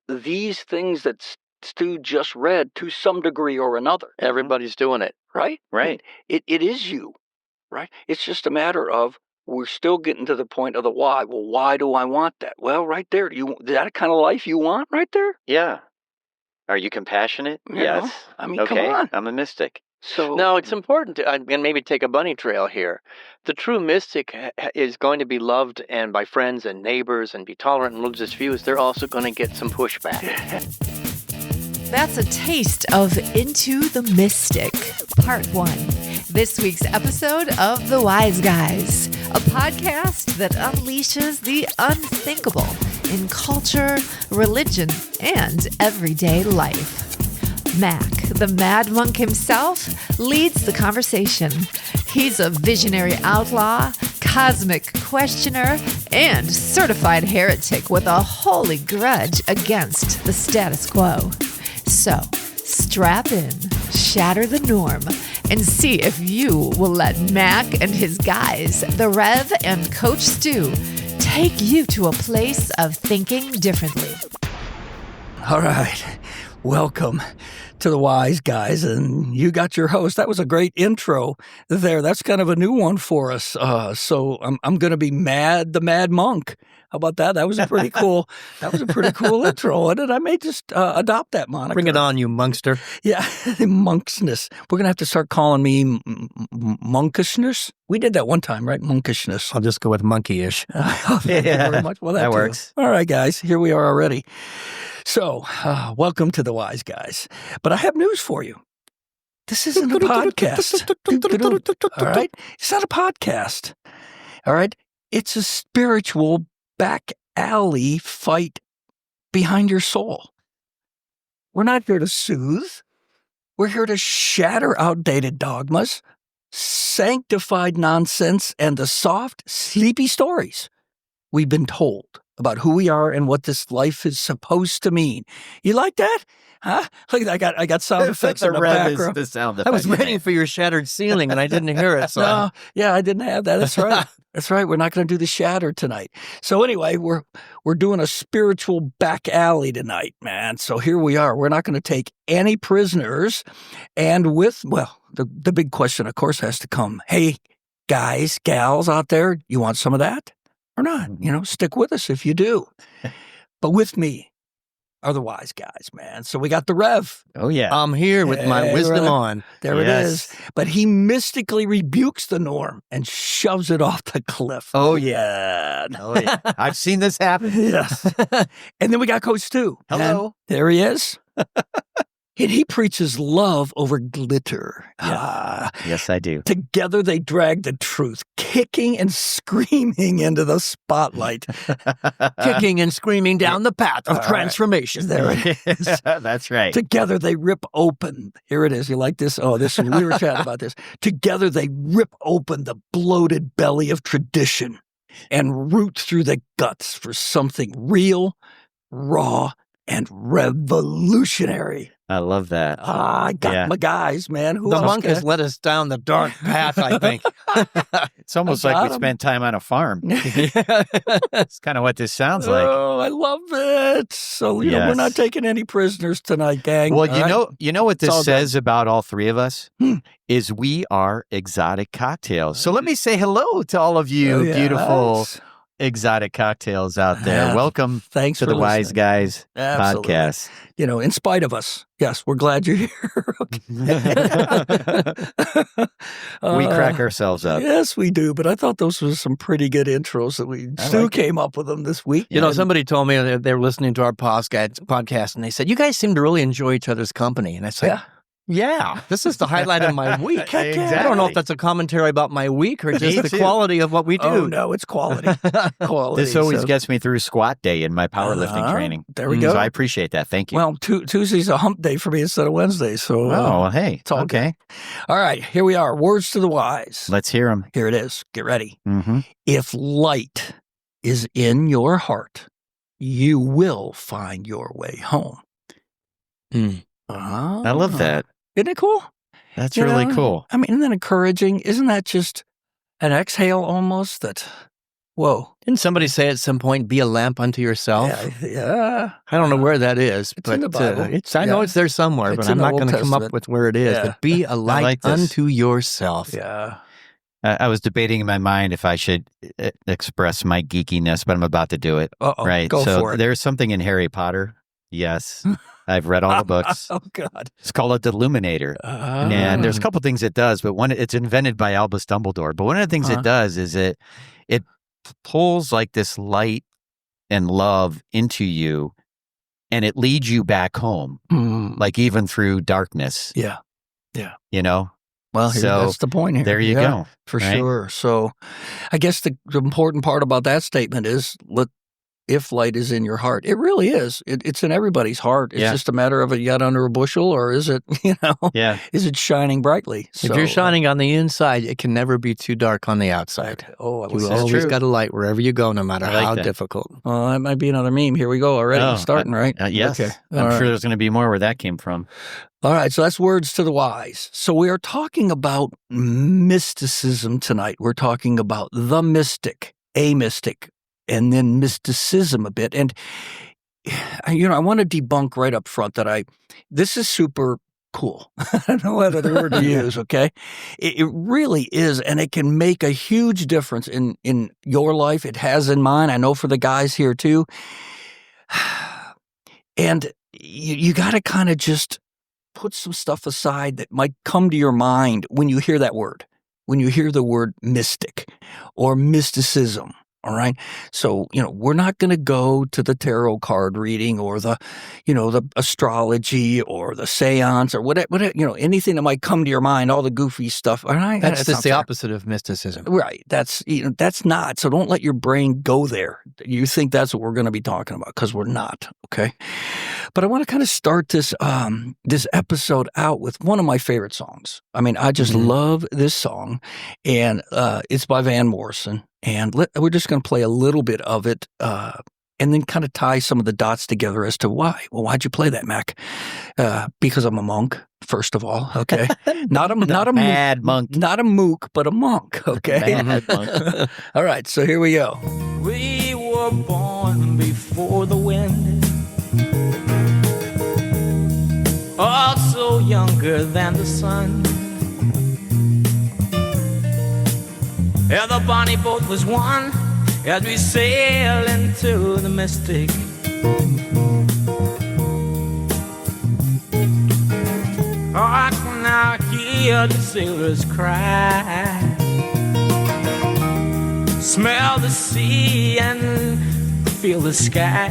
these things that Stu just read to some degree or another. Everybody's doing it. Right? Right. It is you, right? It's just a matter of we're still getting to the point of the why. Well, why do I want that? Well, right there. Is that kind of life you want right there? Yeah. Are you compassionate? Yes. I mean, okay. come on. I'm a mystic. So now, it's important to and maybe take a bunny trail here. The true mystic is going to be loved and by friends and neighbors and be tolerant in religious views. They're also going to get some pushback. That's a taste of Into the Mystic, Part 1. This week's episode of The Wise Guys, a podcast that unleashes the unthinkable in culture, religion, and everyday life. Mac, the mad monk himself, leads the conversation. He's a visionary outlaw, cosmic questioner, and certified heretic with a holy grudge against the status quo. So, strap in, shatter the norm, and see if you will let Mac and his guys, the Rev and Coach Stu, take you to a place of thinking differently. all right. Welcome to the Wise Guys, and you got your host. That was a great intro there. That's kind of a new one for us. So I'm going to be the Mad Monk. How about that? That was a pretty cool. That was a pretty cool intro, and I may just adopt that moniker. Bring it on, you monkster. Yeah, monksness. We're going to have to start calling me monkishness. We did that one time, right? Monkishness. I'll just go with monkey-ish. Thank you very much. Well, that works. All right, guys, here we are already. So, welcome to the Wise Guys. But I have news for you. This isn't a podcast. All right? It's not a podcast. All right? It's a spiritual back alley fight behind your soul. We're not here to soothe. We're here to shatter outdated dogmas, sanctified nonsense, and the soft, sleepy stories we've been told about who we are and what this life is supposed to mean. You like that? Huh? Look, I got sound effects in the background. The sound effect. I was waiting for your shattered ceiling, and I didn't hear it. So. No, yeah, I didn't have that. That's right. That's right. We're not going to do the shatter tonight. So anyway, we're doing a spiritual back alley tonight, man. So here we are. We're not going to take any prisoners. And the big question, of course, has to come. Hey, guys, gals out there, you want some of that or not? Stick with us if you do. But with me are the Wise Guys, man. So we got the Rev. Oh, yeah. I'm here with my wisdom on. There it is. But he mystically rebukes the norm and shoves it off the cliff. Oh, yeah. Oh, yeah. I've seen this happen. Yes. And then we got Coach Stu. Hello. And there he is. And he preaches love over glitter. Yes. Yes, I do. Together they drag the truth, kicking and screaming into the spotlight. Kicking and screaming down the path of transformation. There it is. That's right. Together they rip open. Here it is. You like this? Oh, we were chatting about this. Together they rip open the bloated belly of tradition and root through the guts for something real, raw, and revolutionary. I love that. I got my guys, man. The monk has led us down the dark path, I think. It's almost like we spent time on a farm. It's kind of what this sounds like. Oh, I love it. So, we're not taking any prisoners tonight, gang. Well, you know what this says about all three of us? Is we are exotic cocktails. So let me say hello to all of you beautiful exotic cocktails out there. Welcome Thanks to for the Wise Guys podcast. In spite of us, yes, we're glad you're here. We crack ourselves up. Yes, we do. But I thought those were some pretty good intros that Stu came up with them this week. Somebody told me they were listening to our podcast, and they said, you guys seem to really enjoy each other's company. And I said, yeah, this is the highlight of my week. Exactly. I don't know if that's a commentary about my week or just the quality of what we do. Oh, no, it's quality. This always gets me through squat day in my powerlifting training. There we go. So I appreciate that. Thank you. Well, Tuesday's a hump day for me instead of Wednesday. So, hey. It's all okay. Good. All right, here we are. Words to the wise. Let's hear them. Here it is. Get ready. Mm-hmm. If light is in your heart, you will find your way home. I love that. Isn't it cool? That's really cool. I mean, isn't that encouraging? Isn't that just an exhale almost that Whoa. Didn't somebody say at some point, be a lamp unto yourself? Yeah. I don't know where that is, It's but in the Bible. I know it's there somewhere, It's but I'm in the not Old going to come up Testament. with where it is. Yeah. But be a light like this. unto yourself. Yeah. I was debating in my mind if I should express my geekiness, but I'm about to do it. Uh-oh. Right. Go so for it. there's something in Harry Potter. Yes. I've read all the books. Oh, God. It's called a Deluminator. And there's a couple things it does, but it's invented by Albus Dumbledore. But one of the things it does is it pulls like this light and love into you, and it leads you back home, like even through darkness. Yeah. You know? Well, So, that's the point here. There you go. For right? sure. So I guess the important part about that statement is if light is in your heart. It really is. It's in everybody's heart. It's just a matter of it yet under a bushel, or is it, Yeah. is it shining brightly? If you're shining on the inside, it can never be too dark on the outside. Oh, You always got a light wherever you go, no matter how difficult. Well, that might be another meme. Here we go already. Oh, Starting, right? Yes. Okay. I'm sure there's going to be more where that came from. All right, so that's words to the wise. So we are talking about mysticism tonight. We're talking about the mystic, a mystic, and then mysticism a bit. And, I want to debunk right up front that this is super cool. I don't know what other word to use, okay? It really is, and it can make a huge difference in your life. It has in mine. I know for the guys here too. And you got to kind of just put some stuff aside that might come to your mind when you hear that word, when you hear the word mystic or mysticism. All right. So, we're not going to go to the tarot card reading or the astrology or the seance or whatever, anything that might come to your mind, all the goofy stuff. All right. That's just the opposite of mysticism. Right. That's not. So don't let your brain go there. You think that's what we're going to be talking about, because we're not. Okay. But I want to kind of start this episode out with one of my favorite songs. I mean, I just love this song, and it's by Van Morrison. And we're just going to play a little bit of it, and then kind of tie some of the dots together as to why. Well, why'd you play that, Mac? Because I'm a monk, first of all. Okay, not a mad monk, not a mook, but a monk. Okay, mad monk. All right, so here we go. We were born before the wind, also younger than the sun. Yeah, the bonnie boat was one as we sail into the mystic. I can now hear the sailors cry, smell the sea and feel the sky.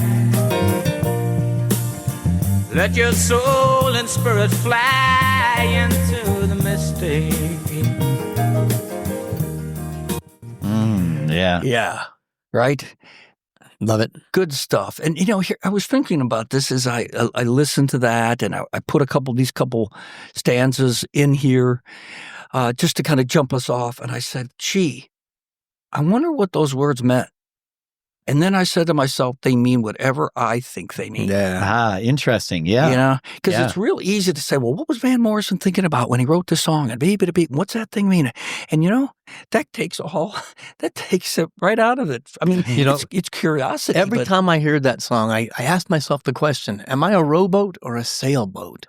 Let your soul and spirit fly into the mystic. Yeah. Right? Love it. Good stuff. And, here I was thinking about this as I listened to that, and I put these couple stanzas in here just to kind of jump us off. And I said, gee, I wonder what those words meant. And then I said to myself, they mean whatever I think they mean. Yeah. Interesting. Yeah. Because it's real easy to say, well, what was Van Morrison thinking about when he wrote this song? And beep, what's that thing mean? And that takes it right out of it. I mean, it's curiosity. Every time I heard that song, I asked myself the question, am I a rowboat or a sailboat?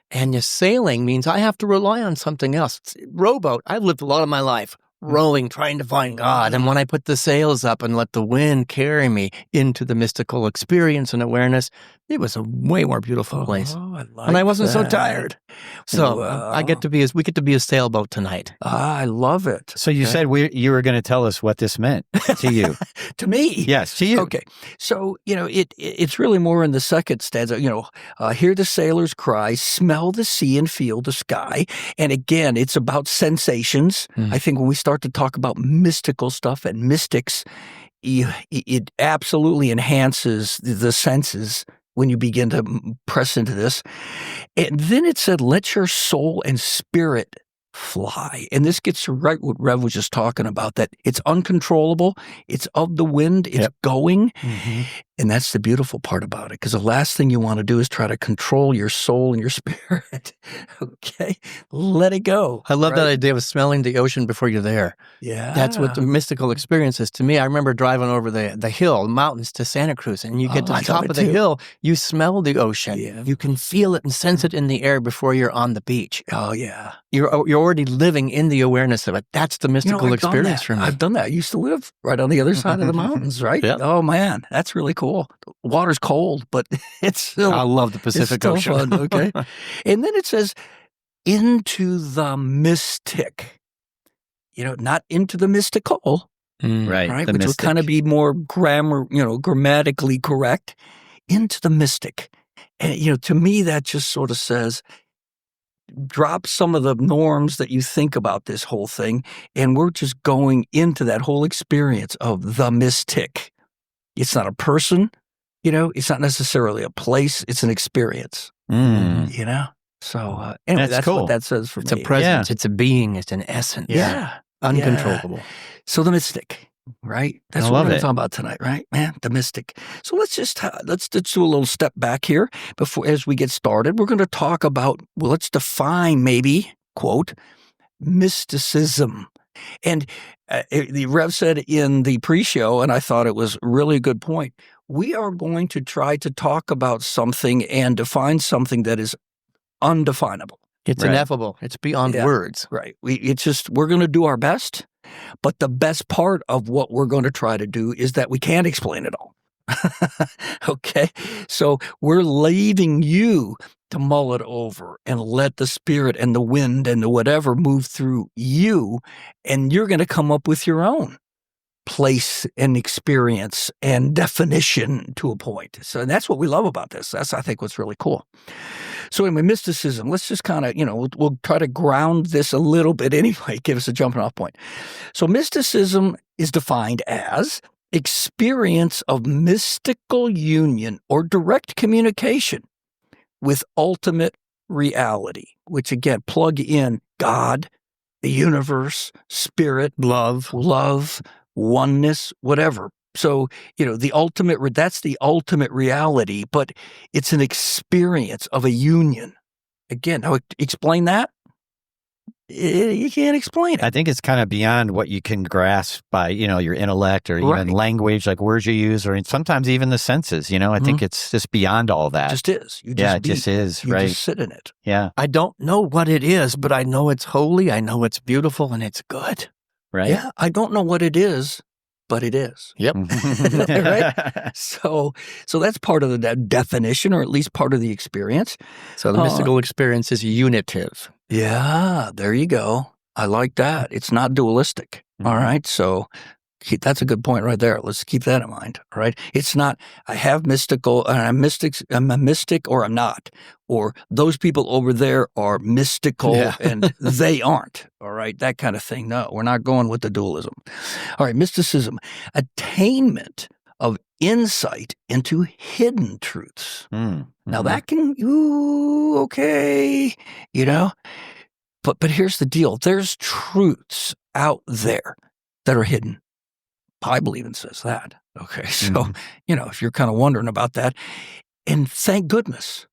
And your sailing means I have to rely on something else. Rowboat, I've lived a lot of my life rowing, trying to find God. And when I put the sails up and let the wind carry me into the mystical experience and awareness, it was a way more beautiful place. And I wasn't so tired. So we get to be a sailboat tonight. I love it. So you said you were going to tell us what this meant to you. To me? Yes, to you. Okay. So, it's really more in the second stanza, hear the sailors cry, smell the sea and feel the sky. And again, it's about sensations. I think when we start to talk about mystical stuff and mystics, it absolutely enhances the senses when you begin to press into this. And then it said, let your soul and spirit fly. And this gets to right what Rev was just talking about, that it's uncontrollable, it's of the wind, it's going. And that's the beautiful part about it, because the last thing you want to do is try to control your soul and your spirit. Okay? Let it go. I love that idea of smelling the ocean before you're there. Yeah. That's what the mystical experience is to me. I remember driving over the hill, mountains to Santa Cruz, and you get to the top of the hill, you smell the ocean. Yeah. You can feel it and sense it in the air before you're on the beach. Oh, yeah. You're already living in the awareness of it. That's the mystical experience for me. I've done that. I used to live right on the other side of the mountains, right? Yep. Oh, man. That's really cool. Water's cold, but it's still... I love the Pacific Ocean. Fun, okay? And then it says, into the mystic. Not into the mystical, Right. which would kind of be more grammatically correct. Into the mystic. And, to me, that just sort of says, drop some of the norms that you think about this whole thing, and we're just going into that whole experience of the mystic. It's not a person, it's not necessarily a place, it's an experience, So anyway, that's cool. what that says for It's me. a presence, it's a being, it's an essence. Yeah. Uncontrollable. Yeah. So the mystic, right? That's what we're going to talk about tonight, right? Man, the mystic. So let's just do a little step back here as we get started. We're going to talk about, let's define maybe, quote, mysticism. And the Rev said in the pre-show, and I thought it was really a good point, we are going to try to talk about something and define something that is undefinable. It's ineffable. It's beyond words. Right. We're going to do our best, but the best part of what we're going to try to do is that we can't explain it all. Okay? So we're leaving you to mull it over and let the spirit and the wind and the whatever move through you, and you're going to come up with your own place and experience and definition to a point. So that's what we love about this. That's, I think, what's really cool. So anyway, mysticism, let's just kind of, we'll try to ground this a little bit anyway, give us a jumping off point. So mysticism is defined as experience of mystical union or direct communication with ultimate reality, which again, plug in God, the universe, spirit, love, oneness, whatever. So, that's the ultimate reality, but it's an experience of a union. Again, now explain that. You can't explain it. I think it's kind of beyond what you can grasp by, your intellect or even language, like words you use, or sometimes even the senses. I think it's just beyond all that. It just is. It just is, you right? just sit in it. Yeah. I don't know what it is, but I know it's holy, I know it's beautiful, and it's good. Right? Yeah, I don't know what it is, but it is. Yep. Right? So that's part of the definition, or at least part of the experience. So the mystical experience is unitive. Yeah, there you go. I like that. It's not dualistic. All right. So that's a good point right there. Let's keep that in mind. All right. It's not, I have mystical, and I'm a mystic or I'm not. Or those people over there are mystical and they aren't. All right. That kind of thing. No, we're not going with the dualism. All right. Mysticism, attainment of insight into hidden truths. Now that can, okay, but here's the deal. There's truths out there that are hidden. Bible even says that. Okay. So, if you're kind of wondering about that, and thank goodness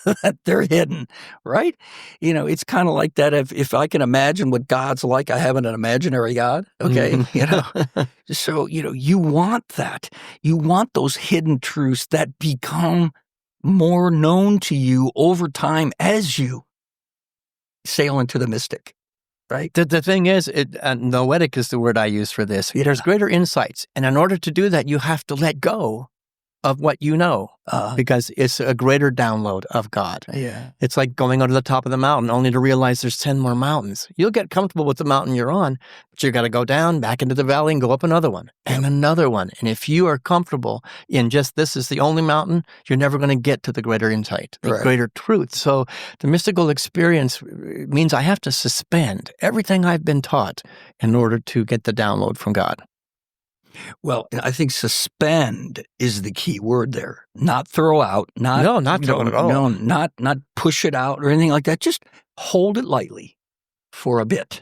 that they're hidden, right? It's kind of like that. If I can imagine what God's like, I have an imaginary God. Okay. So, you want that. You want those hidden truths that become more known to you over time as you sail into the mystic. Right. The thing is, noetic is the word I use for this. There's greater insights. And in order to do that, you have to let go of what you know, because it's a greater download of God. Yeah. It's like going onto the top of the mountain only to realize there's 10 more mountains. You'll get comfortable with the mountain you're on, but you got to go down, back into the valley and go up another one and another one. And if you are comfortable in just this is the only mountain, you're never going to get to the greater insight, the greater truth. So the mystical experience means I have to suspend everything I've been taught in order to get the download from God. Well, I think suspend is the key word there. Not throw out, not throw it at all. No, not push it out or anything like that. Just hold it lightly for a bit,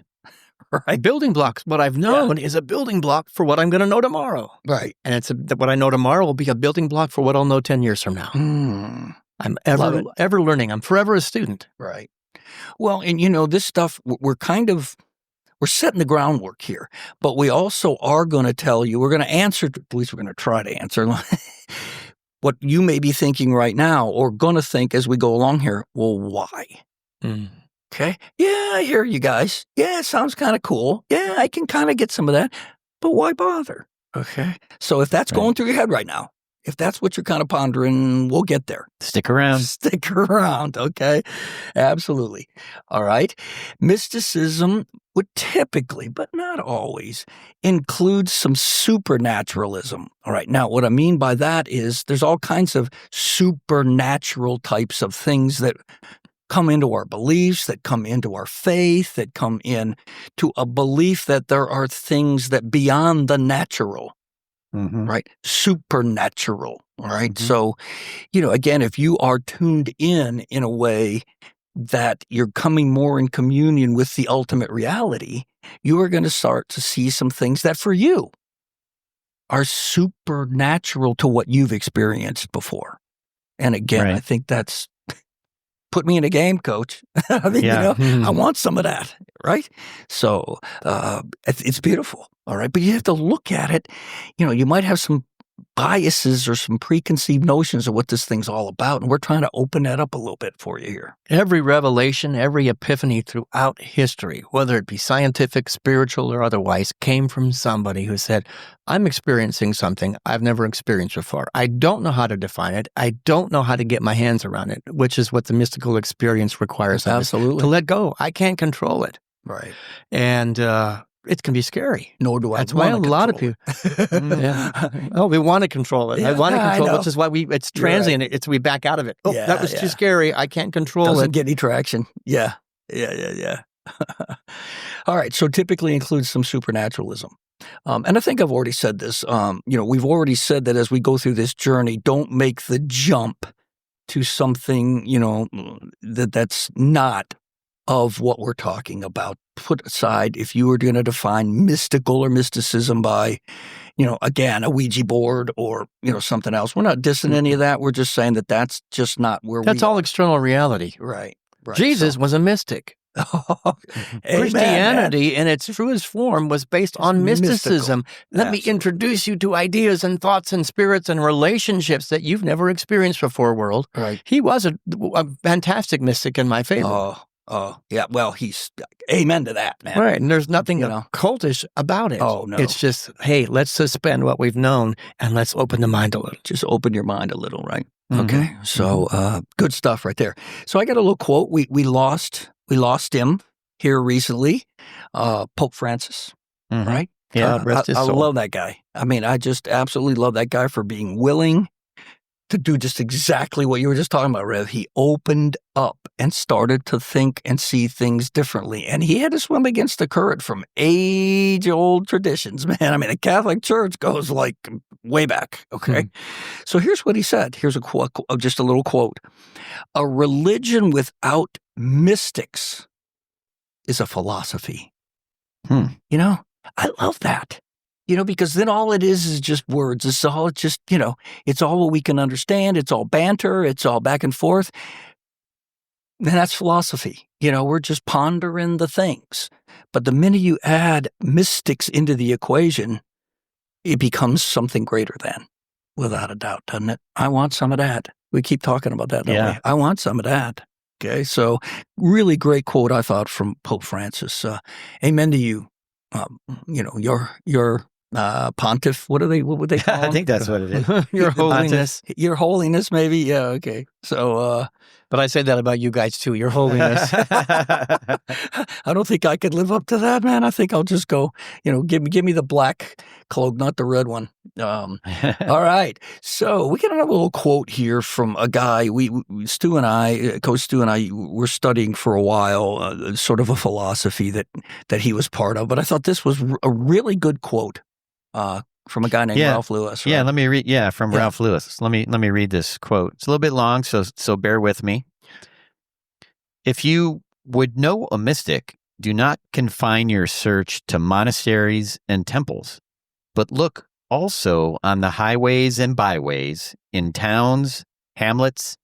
Right. Building blocks. What I've known is a building block for what I'm going to know tomorrow. Right. And what I know tomorrow will be a building block for what I'll know 10 years from now. I'm ever learning. I'm forever a student. Right. Well, and this stuff, we're setting the groundwork here, but we also are going to tell you, we're going to answer, at least we're going to try to answer what you may be thinking right now or going to think as we go along here. Well, why? Okay. Yeah, I hear you guys. Yeah, it sounds kind of cool. Yeah, I can kind of get some of that, but why bother? Okay. So if that's going through your head right now, if that's what you're kind of pondering, we'll get there. Stick around. Stick around, okay? Absolutely. All right. Mysticism would typically, but not always, include some supernaturalism. All right. Now, what I mean by that is there's all kinds of supernatural types of things that come into our beliefs, that come into our faith, that come into a belief that there are things that beyond the natural. Right? Supernatural. All right. So, again, if you are tuned in a way that you're coming more in communion with the ultimate reality, you are going to start to see some things that for you are supernatural to what you've experienced before. And again, I think that's put me in a game, coach. I mean, I want some of that, right? So it's beautiful, all right? But you have to look at it. You might have some biases or some preconceived notions of what this thing's all about, and we're trying to open that up a little bit for you here. Every revelation, every epiphany throughout history, whether it be scientific, spiritual, or otherwise, came from somebody who said, I'm experiencing something I've never experienced before. I don't know how to define it. I don't know how to get my hands around it, which is what the mystical experience requires of us. Absolutely. To let go. I can't control it. Right. And it can be scary. Nor do I. That's why a lot of people. Oh, we want to control it. I want to control it, which is why it's transient. Right. We back out of it. Oh, that was too scary. I can't control it. Doesn't get any traction. Yeah. All right. So typically includes some supernaturalism. And I think I've already said this. We've already said that as we go through this journey, don't make the jump to something, that's not of what we're talking about. Put aside, if you were going to define mystical or mysticism by, again, a Ouija board or, something else. We're not dissing any of that. We're just saying that that's just not where that's all external reality. Right. Jesus was a mystic. Christianity in its truest form was based on mysticism. Let me introduce you to ideas and thoughts and spirits and relationships that you've never experienced before, world. Right. He was a fantastic mystic in my favor. Oh, yeah. Well, he's amen to that, man. Right. And there's nothing cultish about it. Oh, no. It's just, hey, let's suspend what we've known and let's open the mind a little. Just open your mind a little, right? Okay. So good stuff right there. So I got a little quote. We lost him here recently. Pope Francis, right? Yeah. Rest his soul. I love that guy. I mean, I just absolutely love that guy for being willing to do just exactly what you were just talking about, Rev. He opened up and started to think and see things differently. And he had to swim against the current from age-old traditions, man. I mean, the Catholic Church goes like way back, okay? So here's what he said. Here's a quote, just a little quote. A religion without mystics is a philosophy. I love that. Because then all it is just words. It's just, it's all what we can understand. It's all banter. It's all back and forth. And that's philosophy. We're just pondering the things. But the minute you add mystics into the equation, it becomes something greater than, without a doubt, doesn't it? I want some of that. We keep talking about that, don't we? I want some of that. Okay, so really great quote, I thought, from Pope Francis. Amen to you. Your pontiff, what would they call him? I think that's what it is. Your holiness. Your holiness, maybe? Yeah, okay. So, but I say that about you guys too, your holiness. I don't think I could live up to that, man. I think I'll just go, give me the black cloak, not the red one. All right. So we get another little quote here from a guy, Coach Stu and I were studying for a while, sort of a philosophy that he was part of. But I thought this was a really good quote. From a guy named Ralph Lewis. Right? Yeah, let me read. Yeah, from Ralph Lewis. Let me read this quote. It's a little bit long, so bear with me. If you would know a mystic, do not confine your search to monasteries and temples, but look also on the highways and byways, in towns, hamlets,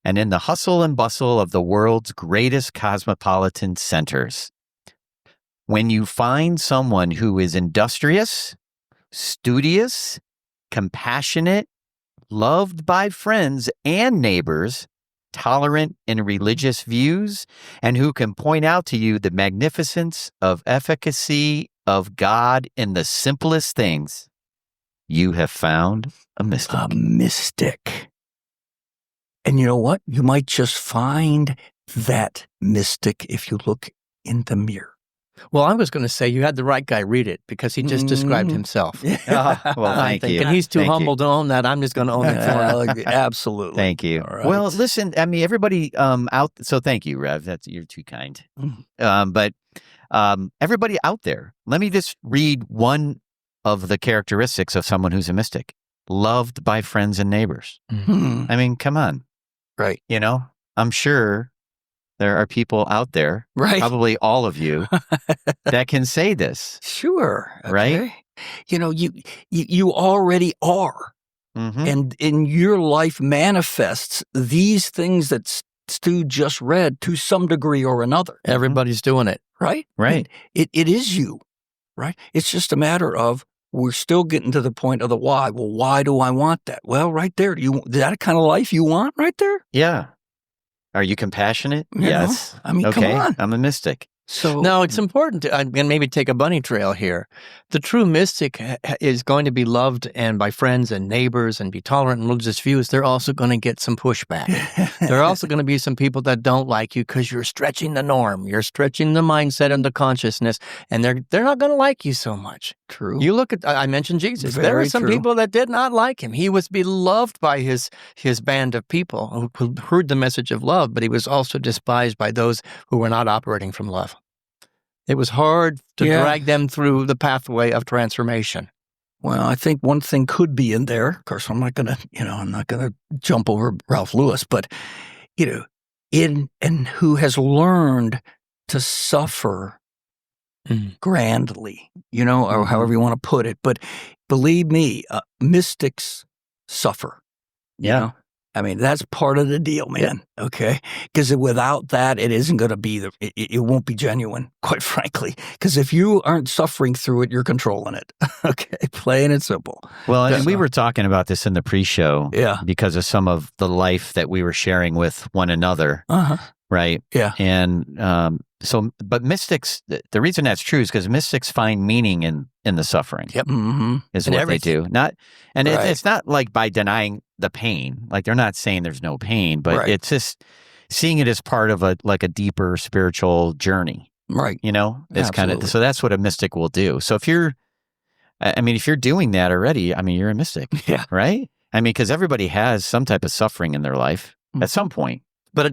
and in the hustle and bustle of the world's greatest cosmopolitan centers. When you find someone who is industrious, studious, compassionate, loved by friends and neighbors, tolerant in religious views, and who can point out to you the magnificence of efficacy of God in the simplest things, you have found a mystic. A mystic. And you know what? You might just find that mystic if you look in the mirror. Well, I was going to say you had the right guy read it because he just described himself. Well, thank you. And he's too Thank humble to own that. I'm just going to own it for him. Absolutely. Thank you. Right. Well, listen, I mean, everybody out. So thank you, Rev. You're too kind. But everybody out there, let me just read one of the characteristics of someone who's a mystic: loved by friends and neighbors. Mhm. I mean, come on. Right. You know, I'm sure there are people out there, Right. probably all of you, that can say this. Sure. Right? Okay. You know, you already are. Mhm. And in your life manifests these things that Stu just read to some degree or another. Everybody's doing it. Right? Right. It is you. Right? It's just a matter of we're still getting to the point of the why. Well, why do I want that? Well, right there. Is that kind of life you want right there? Yeah. Are you compassionate? You know? Yes. I mean, Okay. come on. I'm a mystic. So No, it's important to and maybe take a bunny trail here. The true mystic is going to be loved and by friends and neighbors and be tolerant in religious views. They're also going to get some pushback. There are also going to be some people that don't like you because you're stretching the norm. You're stretching the mindset and the consciousness, and they're not going to like you so much. True. You look at I mentioned Jesus. There Very are some true. people that did not like him. He was beloved by his band of people who heard the message of love, but he was also despised by those who were not operating from love. It was hard to drag them through the pathway of transformation. Well, I think one thing could be in there. Of course, I'm not going to jump over Ralph Lewis, but, and who has learned to suffer grandly, or however you want to put it. But believe me, mystics suffer. you Yeah. know? I mean, that's part of the deal, man. Yeah. Okay. Because without that, it isn't going to be, it won't be genuine, quite frankly. Because if you aren't suffering through it, you're controlling it. Okay. Plain and simple. Well, and we were talking about this in the pre-show. Yeah. Because of some of the life that we were sharing with one another. Uh-huh. Right. Yeah. And but mystics, the reason that's true is because mystics find meaning in the suffering. Yep. Mm-hmm. Is And what everything. they do. And Right. it's not like by denying the pain. Like they're not saying there's no pain, but Right. it's just seeing it as part of a deeper spiritual journey. Right. You know, it's kind of Absolutely. so that's what a mystic will do. So if you're doing that already, I mean, you're a mystic, Yeah. right? I mean, because everybody has some type of suffering in their life at some point. But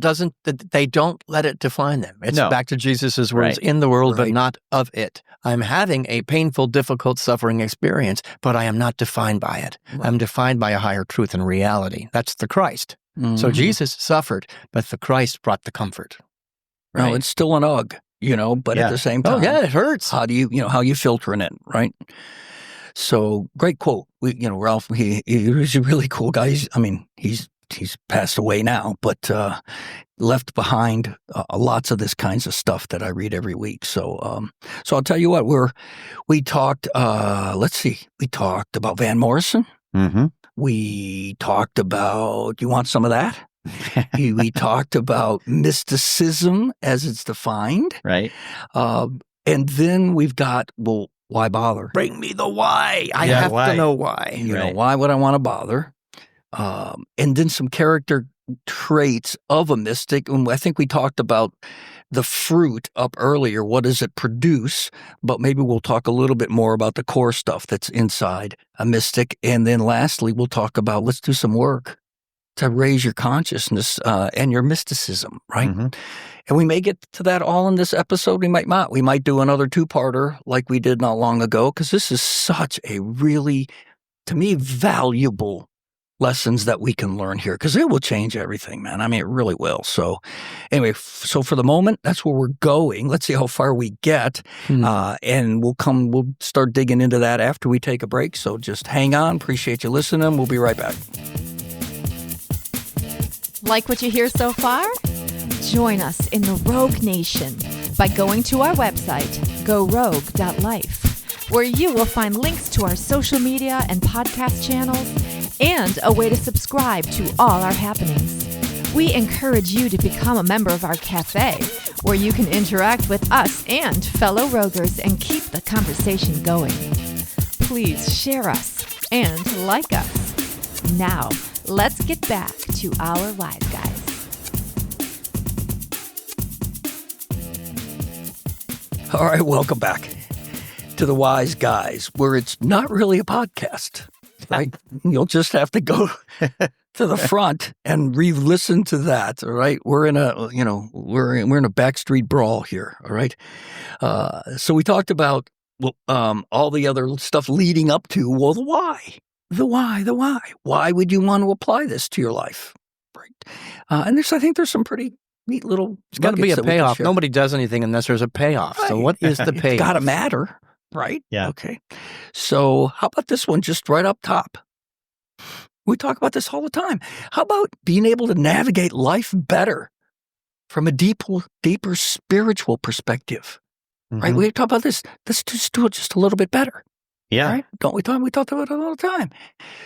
they don't let it define them. It's No. back to Jesus' words, Right. in the world, but Right. not of it. I'm having a painful, difficult, suffering experience, but I am not defined by it. Right. I'm defined by a higher truth and reality. That's the Christ. So Mhm. Jesus suffered, but the Christ brought the comfort. No, Right. it's still an ugh, but Yeah. at the same time, Oh, yeah, it hurts. how do how you filtering it, right? So great quote. Ralph, he's a really cool guy. He's passed away now, but left behind lots of this kinds of stuff that I read every week. So I'll tell you what, we talked. We talked about Van Morrison. Mm-hmm. We talked about. You want some of that? We talked about mysticism as it's defined. Right. And then we've got, well, why bother? Bring me the why. I Yeah, have why? to know why. Right. Why would I want to bother? And then some character traits of a mystic. And I think we talked about the fruit up earlier. What does it produce? But maybe we'll talk a little bit more about the core stuff that's inside a mystic. And then lastly, we'll talk about, let's do some work to raise your consciousness and your mysticism, right? Mm-hmm. And we may get to that all in this episode. We might not. We might do another two-parter like we did not long ago, because this is such a really, to me, valuable lessons that we can learn here, because it will change everything, man. I mean, it really will. So anyway, so for the moment, that's where we're going. Let's see how far we get. And we'll start digging into that after we take a break. So just hang on. Appreciate you listening. We'll be right back. Like what you hear so far? Join us in the Rogue Nation by going to our website, gorogue.life, where you will find links to our social media and podcast channels and a way to subscribe to all our happenings. We encourage you to become a member of our cafe, where you can interact with us and fellow roguers and keep the conversation going. Please share us and like us. Now, let's get back to our Wise Guys. All right, welcome back to the Wise Guys, where it's not really a podcast, right? You'll just have to go to the front and re-listen to that. All right, we're in a backstreet brawl here. All right, so we talked about all the other stuff leading up to the why. Why would you want to apply this to your life? Right, and I think there's some pretty neat little. It's got to be a payoff. Nobody does anything unless there's a payoff. Right. So what is the payoff? It's got to matter, right? Yeah. Okay. So how about this one just right up top? We talk about this all the time. How about being able to navigate life better from a deeper spiritual perspective? Mm-hmm. Right? We talk about this. Let's just do it just a little bit better. Yeah. Right? Don't we talk? We talk about it all the time.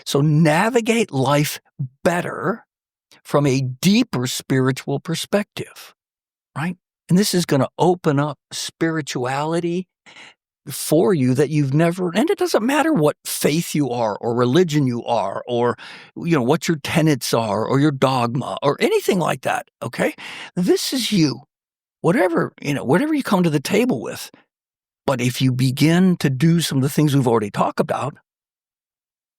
So navigate life better from a deeper spiritual perspective, right? And this is going to open up spirituality for you that you've never, and it doesn't matter what faith you are or religion you are or, what your tenets are or your dogma or anything like that, okay? This is you, whatever you come to the table with. But if you begin to do some of the things we've already talked about,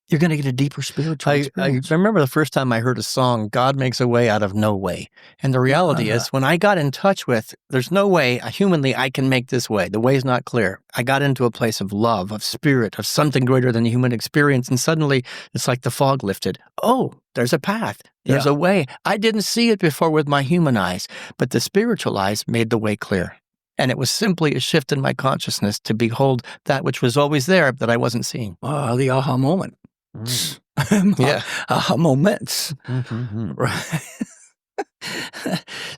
you're going to get a deeper spiritual experience. I remember the first time I heard a song, God Makes a Way Out of No Way. And the reality is, when I got in touch with, there's no way, humanly, I can make this way. The way is not clear. I got into a place of love, of spirit, of something greater than the human experience. And suddenly, it's like the fog lifted. Oh, there's a path. There's a way. I didn't see it before with my human eyes, but the spiritual eyes made the way clear. And it was simply a shift in my consciousness to behold that which was always there that I wasn't seeing. The aha moment. Yeah. Aha moments. Mm-hmm. Right.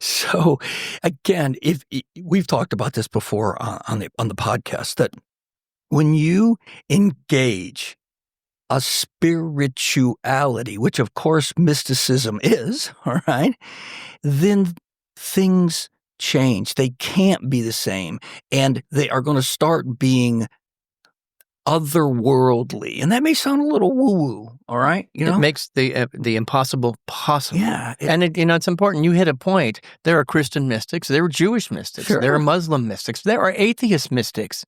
So again, if we've talked about this before on the podcast, that when you engage a spirituality, which of course mysticism is, all right, then things change. They can't be the same, and they are going to start being otherworldly, and that may sound a little woo-woo. All right, it makes the impossible possible. Yeah, and it's important. You hit a point. There are Christian mystics. There are Jewish mystics. Sure. There are Muslim mystics. There are atheist mystics.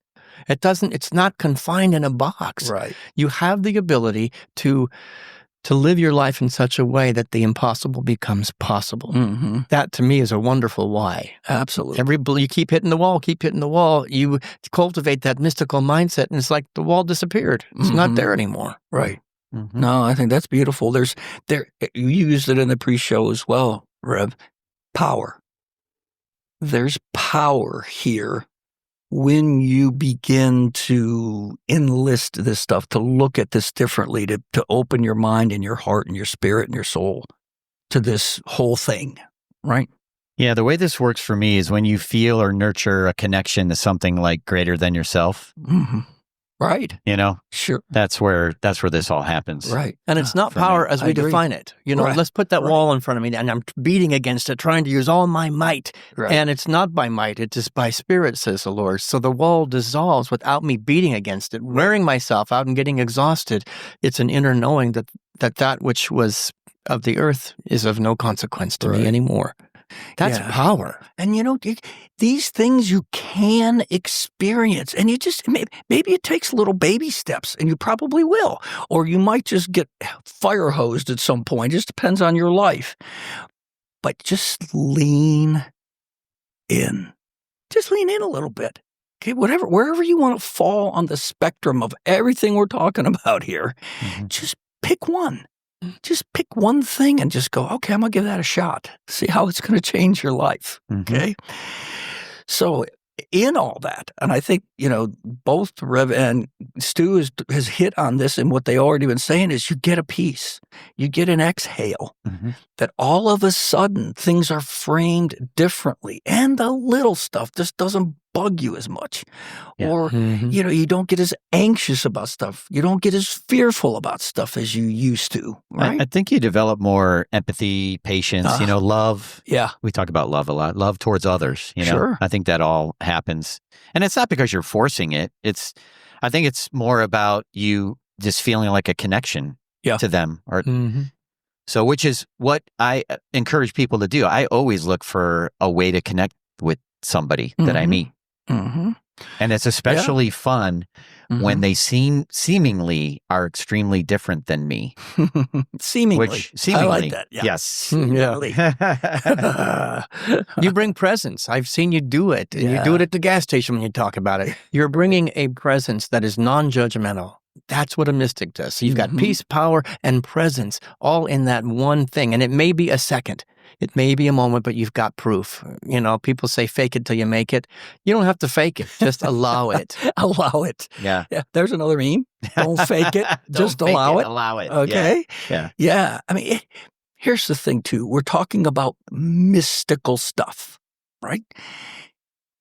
It's not confined in a box. Right. You have the ability to live your life in such a way that the impossible becomes possible. Mm-hmm. That, to me, is a wonderful why. Absolutely. You keep hitting the wall, you cultivate that mystical mindset, and it's like the wall disappeared. It's not there anymore. Right. Mm-hmm. No, I think that's beautiful. You used it in the pre-show as well, Rev. Power. There's power here when you begin to enlist this stuff, to look at this differently, to open your mind and your heart and your spirit and your soul to this whole thing, right? Yeah, the way this works for me is when you feel or nurture a connection to something like greater than yourself. Mm-hmm. Right. Sure. That's where this all happens. Right. And it's not power as we define it. Right. Let's put that wall in front of me, and I'm beating against it, trying to use all my might. Right. And it's not by might, it is by spirit, says the Lord. So the wall dissolves without me beating against it, wearing myself out and getting exhausted. It's an inner knowing that which was of the earth is of no consequence to me anymore. That's power. And these things you can experience, and you just, maybe it takes little baby steps, and you probably will, or you might just get fire hosed at some point. It just depends on your life. But just lean in. Just lean in a little bit. Okay, wherever you want to fall on the spectrum of everything we're talking about here, just pick one. just pick one thing and just go, okay, I'm going to give that a shot. See how it's going to change your life. Okay. So in all that, and I think, both Rev and Stu has hit on this, and what they already been saying is you get a peace, you get an exhale, that all of a sudden things are framed differently, and the little stuff just doesn't bug you as much. Or, you don't get as anxious about stuff. You don't get as fearful about stuff as you used to, right? I think you develop more empathy, patience, love. Yeah. We talk about love a lot. Love towards others, Sure. I think that all happens. And it's not because you're forcing it. I think it's more about you just feeling like a connection to them. Or So which is what I encourage people to do. I always look for a way to connect with somebody that I meet. And it's especially fun when they seemingly are extremely different than me. Seemingly. Seemingly. I like that. Yeah. Yes. Seemingly. You bring presence. I've seen you do it. And you do it at the gas station when you talk about it. You're bringing a presence that is non-judgmental. That's what a mystic does. So you've got peace, power, and presence all in that one thing. And it may be a second. It may be a moment, but you've got proof. People say fake it till you make it. You don't have to fake it. Just allow it. Allow it. Yeah. There's another meme. Don't fake it. Just allow it. Allow it. Okay. Yeah. Yeah. I mean, here's the thing, too. We're talking about mystical stuff, right?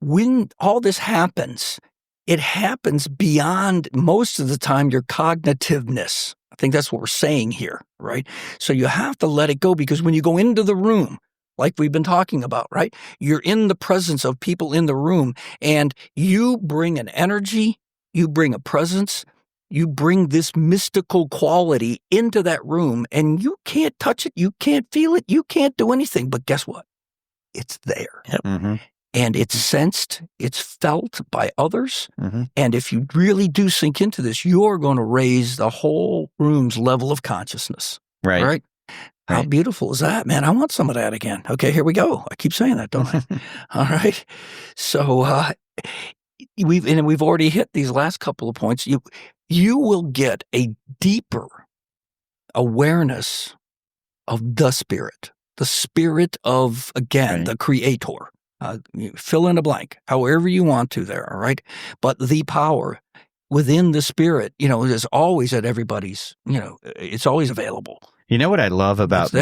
When all this happens, it happens beyond, most of the time, your cognitiveness. I think that's what we're saying here, right? So you have to let it go, because when you go into the room, like we've been talking about, right? You're in the presence of people in the room, and you bring an energy, you bring a presence, you bring this mystical quality into that room, and you can't touch it, you can't feel it, you can't do anything. But guess what? It's there. Yep. And it's sensed, it's felt by others. And if you really do sink into this, you're going to raise the whole room's level of consciousness. Right? How beautiful is that, man? I want some of that again. Okay, here we go. I keep saying that, don't I? All right. So we've already hit these last couple of points. You will get a deeper awareness of the spirit of, again, the creator. Fill in a blank, however you want to there, all right? But the power within the spirit, is always at everybody's, it's always available. You know what I love about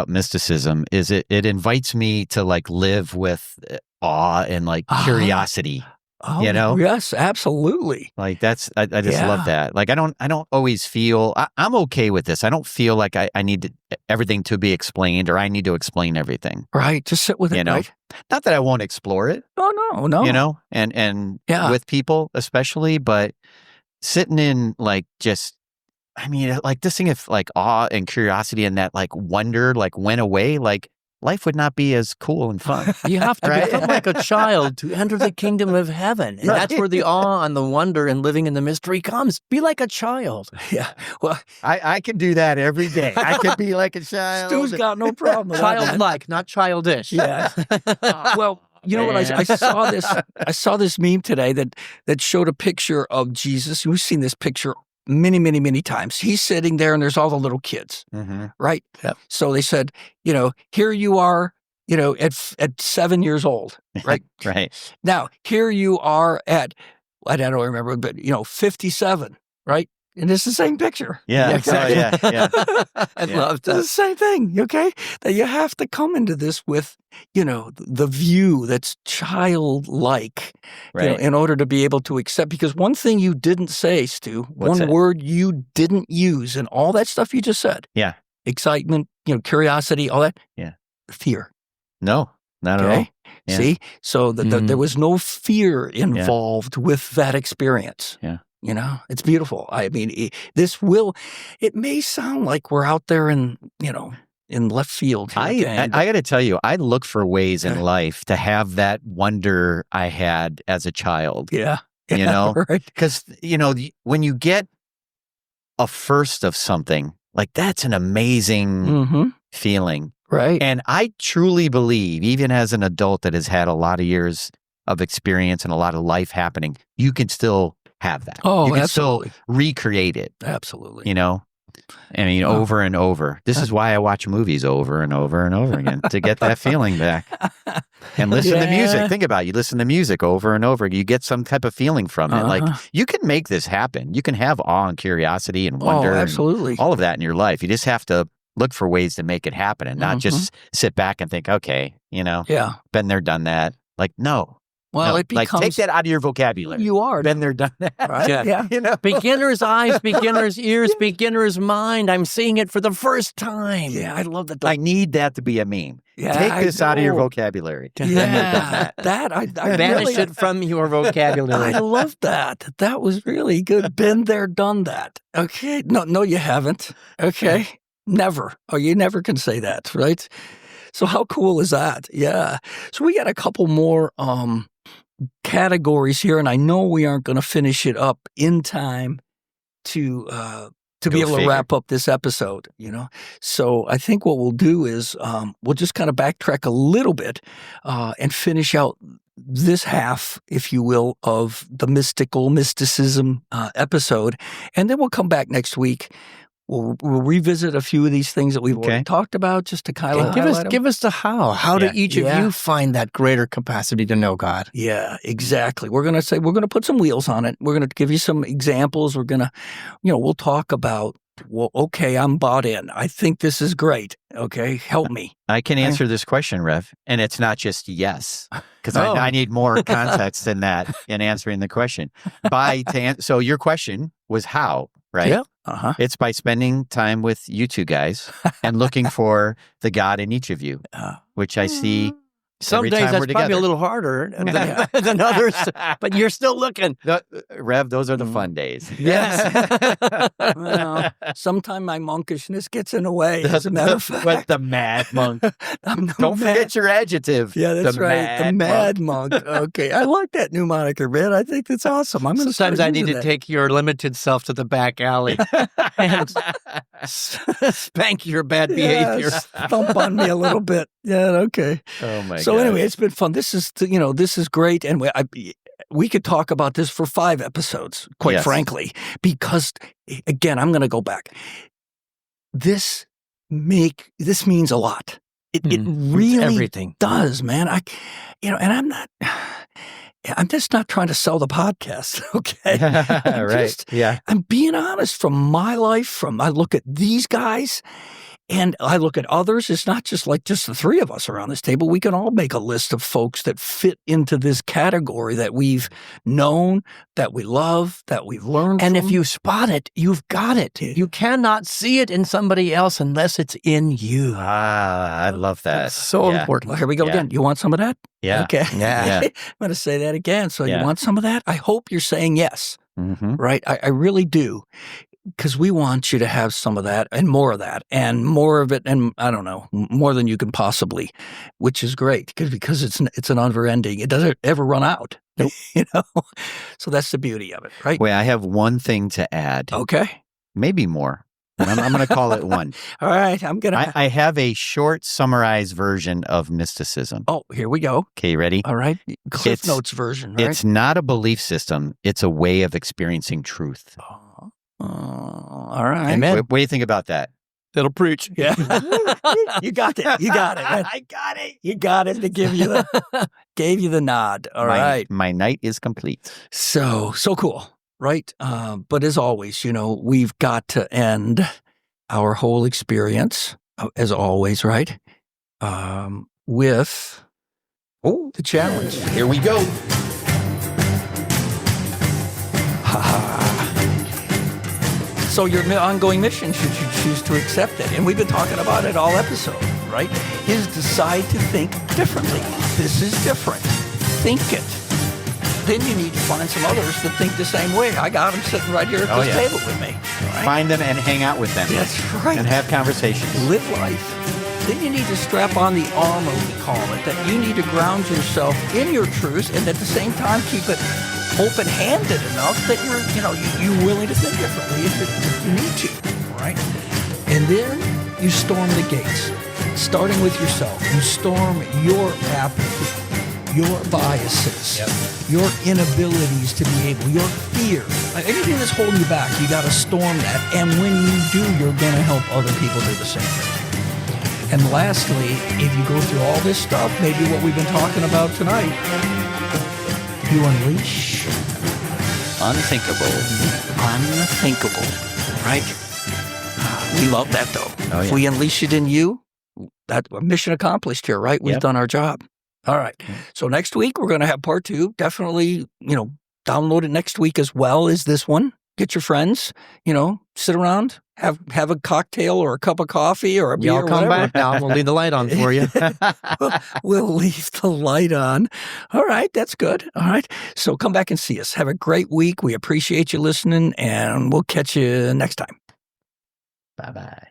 mysticism is it invites me to live with awe and curiosity. Oh, yes, absolutely. I just love that. I don't always feel, I'm okay with this. I don't feel like I need everything to be explained, or I need to explain everything. Right. Just sit with it, right? Not that I won't explore it. Oh, no. And with people especially, but sitting in this thing of awe and curiosity and that wonder went away, life would not be as cool and fun. You have to become like a child to enter the kingdom of heaven. And that's where the awe and the wonder and living in the mystery comes. Be like a child. Yeah. Well, I can do that every day. I could be like a child. Stu's got no problem with that. Childlike, not childish. Yeah. Well, you know what? I saw this meme today that showed a picture of Jesus. We've seen this picture many, many, many times. He's sitting there and there's all the little kids, right? Yep. So they said, here you are, at 7 years old, right? Right. Now, here you are at, I don't remember, but, 57, right? And it's the same picture. Yeah, exactly. Yeah. I love that. It's the same thing, okay? That you have to come into this with, the view that's childlike, in order to be able to accept. Because one thing you didn't say, Stu, word you didn't use, and all that stuff you just said. Yeah. Excitement, curiosity, all that. Yeah. Fear. No, not at all. Yeah. See? So there was no fear involved with that experience. Yeah. It's beautiful. I mean, it may sound like we're out there in left field. I got to tell you, I look for ways in life to have that wonder I had as a child. Yeah. Right. Because, when you get a first of something, that's an amazing feeling. Right. And I truly believe, even as an adult that has had a lot of years of experience and a lot of life happening, you can still have that. Oh, you can absolutely. still recreate it. Absolutely. I mean, over and over. This is why I watch movies over and over and over again, to get that feeling back. And listen to music. Think about it. You listen to music over and over. You get some type of feeling from it. Like, you can make this happen. You can have awe and curiosity and wonder. Oh, absolutely. And all of that in your life. You just have to look for ways to make it happen and not just sit back and think, okay, been there, done that. Like, no. Well, it becomes... Like, take that out of your vocabulary. You are. Been there, done that. Right? Yeah. Beginner's eyes, beginner's ears, beginner's mind. I'm seeing it for the first time. Yeah, I love that. I need that to be a meme. Yeah, take this out of your vocabulary. Yeah, I banish really, it from your vocabulary. I love that. That was really good. Been there, done that. Okay. No, you haven't. Okay. Never. Oh, you never can say that, right? So how cool is that? Yeah. So we got a couple more categories here, and I know we aren't going to finish it up in time to be able to wrap up this episode, So I think what we'll do is we'll just kind of backtrack a little bit and finish out this half, if you will, of the mysticism episode, and then we'll come back next week. We'll revisit a few of these things that we've already talked about, just to kind of give us the how. How do each of you find that greater capacity to know God? Yeah, exactly. We're going to put some wheels on it. We're going to give you some examples. We're going to, we'll talk about, well, okay, I'm bought in. I think this is great. Okay, help me. I can answer this question, Rev, and it's not just yes, because I need more context than that in answering the question. So your question was how, right? Yeah. It's by spending time with you two guys and looking for the God in each of you, which I see. Some days that's probably a little harder than others, but you're still looking. Rev, those are the fun days. Yes. Well, sometimes my monkishness gets in the way, as a matter of fact. But the mad monk. Don't forget your adjective. Yeah, that's right. The mad monk. Okay. I like that new moniker, man. I think that's awesome. Sometimes I need to take your limited self to the back alley and spank your bad behavior. Stomp on me a little bit. Yeah, okay. Oh, my God. So anyway, it's been fun. This is, this is great. And we could talk about this for 5 episodes, quite frankly, because, again, I'm going to go back. This means a lot. It really does, man. And I'm just not trying to sell the podcast, okay? Right. I'm being honest from my life, I look at these guys and I look at others. It's not just the 3 of us around this table. We can all make a list of folks that fit into this category that we've known, that we love, that we've learned And from. if you spot it, you've got it. You cannot see it in somebody else unless it's in you. I love that. That's so important. Well, here we go again. You want some of that? Yeah. Okay. Yeah. I'm going to say that again. So you want some of that? I hope you're saying yes, right? I really do. Because we want you to have some of that and more of that and more of it, and I don't know, more than you can possibly, which is great because it's an unending. It doesn't ever run out, So that's the beauty of it, right? Wait, I have one thing to add. Okay, maybe more. I'm going to call it one. All right, I have a short, summarized version of mysticism. Oh, here we go. Okay, you ready? All right, Cliff Notes version. Right? It's not a belief system. It's a way of experiencing truth. All right. Amen. What do you think about that? It'll preach. Yeah. You got it. You got it. I got it. You got it to gave you the nod. All right. My night is complete. So cool, right? But as always, we've got to end our whole experience, as always, right? With the challenge. Here we go. So your ongoing mission, should you choose to accept it, and we've been talking about it all episode, right, is decide to think differently. This is different. Think it. Then you need to find some others that think the same way. I got them sitting right here at this table with me. Right? Find them and hang out with them. That's right. And have conversations. Live life. Then you need to strap on the armor, we call it, that you need to ground yourself in your truth and at the same time keep it open-handed enough that you're willing to think differently if you need to, right? And then you storm the gates, starting with yourself. You storm your apathy, your biases, your inabilities to be able, your fear, anything that's holding you back, you got to storm that. And when you do, you're going to help other people do the same thing. And lastly, if you go through all this stuff, maybe what we've been talking about tonight, you unleash unthinkable, right? We love that, though. Oh, yeah. If we unleash it in you, that mission accomplished here, right? We've done our job. All right. So next week, we're going to have part 2. Definitely, download it next week as well as this one. Get your friends, sit around, have a cocktail or a cup of coffee or a beer. Y'all come back now. We'll leave the light on for you. We'll leave the light on. All right. That's good. All right. So come back and see us. Have a great week. We appreciate you listening, and we'll catch you next time. Bye-bye.